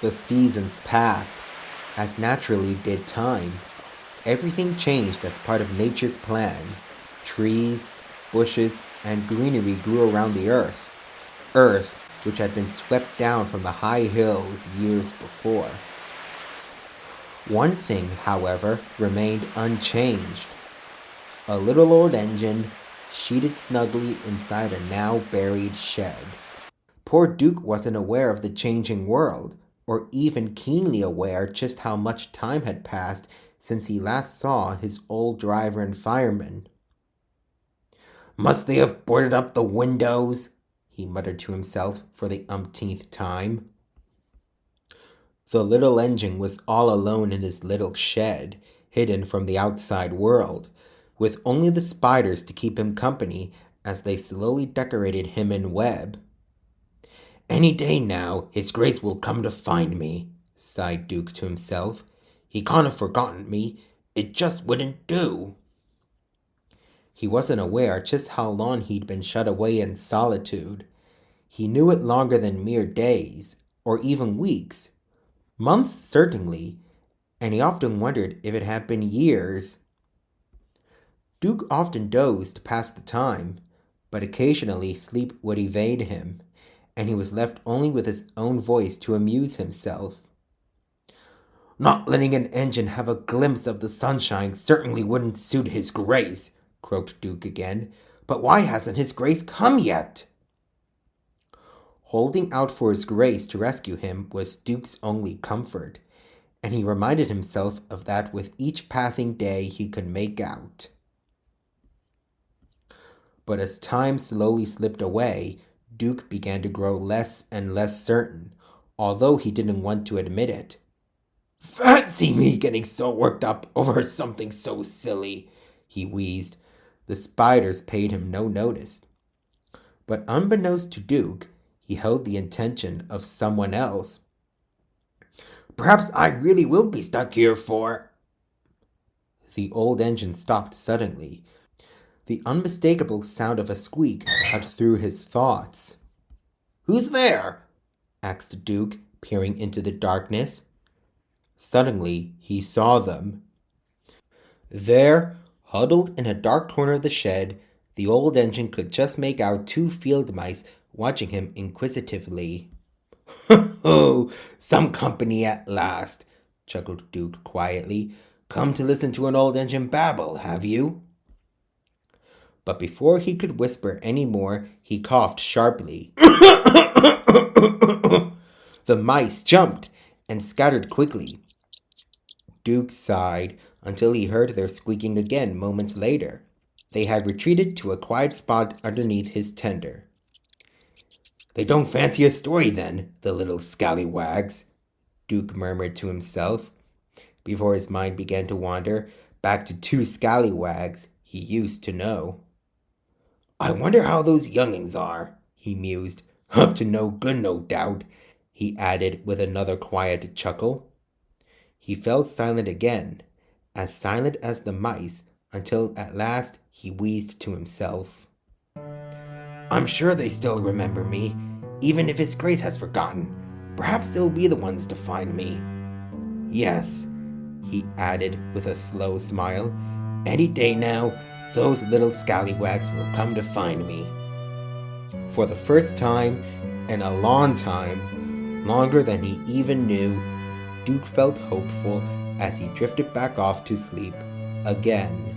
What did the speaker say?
The seasons passed, as naturally did time. Everything changed as part of nature's plan. Trees, bushes, and greenery grew around the earth. Earth, which had been swept down from the high hills years before. One thing, however, remained unchanged. A little old engine, sheeted snugly inside a now buried shed. Poor Duke wasn't aware of the changing world, or even keenly aware just how much time had passed since he last saw his old driver and fireman. "Must they have boarded up the windows?" he muttered to himself for the umpteenth time. The little engine was all alone in his little shed, hidden from the outside world, with only the spiders to keep him company as they slowly decorated him in web. "Any day now, His Grace will come to find me," sighed Duke to himself. "He can't have forgotten me. It just wouldn't do." He wasn't aware just how long he'd been shut away in solitude. He knew it longer than mere days, or even weeks. Months, certainly, and he often wondered if it had been years. Duke often dozed to pass the time, but occasionally sleep would evade him, and he was left only with his own voice to amuse himself. "Not letting an engine have a glimpse of the sunshine certainly wouldn't suit His Grace," croaked Duke again. "But why hasn't His Grace come yet?" Holding out for His Grace to rescue him was Duke's only comfort, and he reminded himself of that with each passing day he could make out. But as time slowly slipped away, Duke began to grow less and less certain, although he didn't want to admit it. "Fancy me getting so worked up over something so silly," he wheezed. The spiders paid him no notice. But unbeknownst to Duke, he held the intention of someone else. "Perhaps I really will be stuck here for—" The old engine stopped suddenly. The unmistakable sound of a squeak cut through his thoughts. "Who's there?" asked Duke, peering into the darkness. Suddenly, he saw them. There, huddled in a dark corner of the shed, the old engine could just make out two field mice watching him inquisitively. "Oh, some company at last," chuckled Duke quietly. "Come to listen to an old engine babble, have you?" But before he could whisper any more, he coughed sharply. The mice jumped and scattered quickly. Duke sighed until he heard their squeaking again moments later. They had retreated to a quiet spot underneath his tender. "They don't fancy a story then, the little scallywags," Duke murmured to himself, before his mind began to wander back to two scallywags he used to know. "I wonder how those young'uns are," he mused. "Up to no good, no doubt," he added with another quiet chuckle. He fell silent again, as silent as the mice, until at last he wheezed to himself. "I'm sure they still remember me, even if His Grace has forgotten. Perhaps they'll be the ones to find me. Yes," he added with a slow smile, "any day now, those little scallywags will come to find me." For the first time in a long time, longer than he even knew, Duke felt hopeful as he drifted back off to sleep again.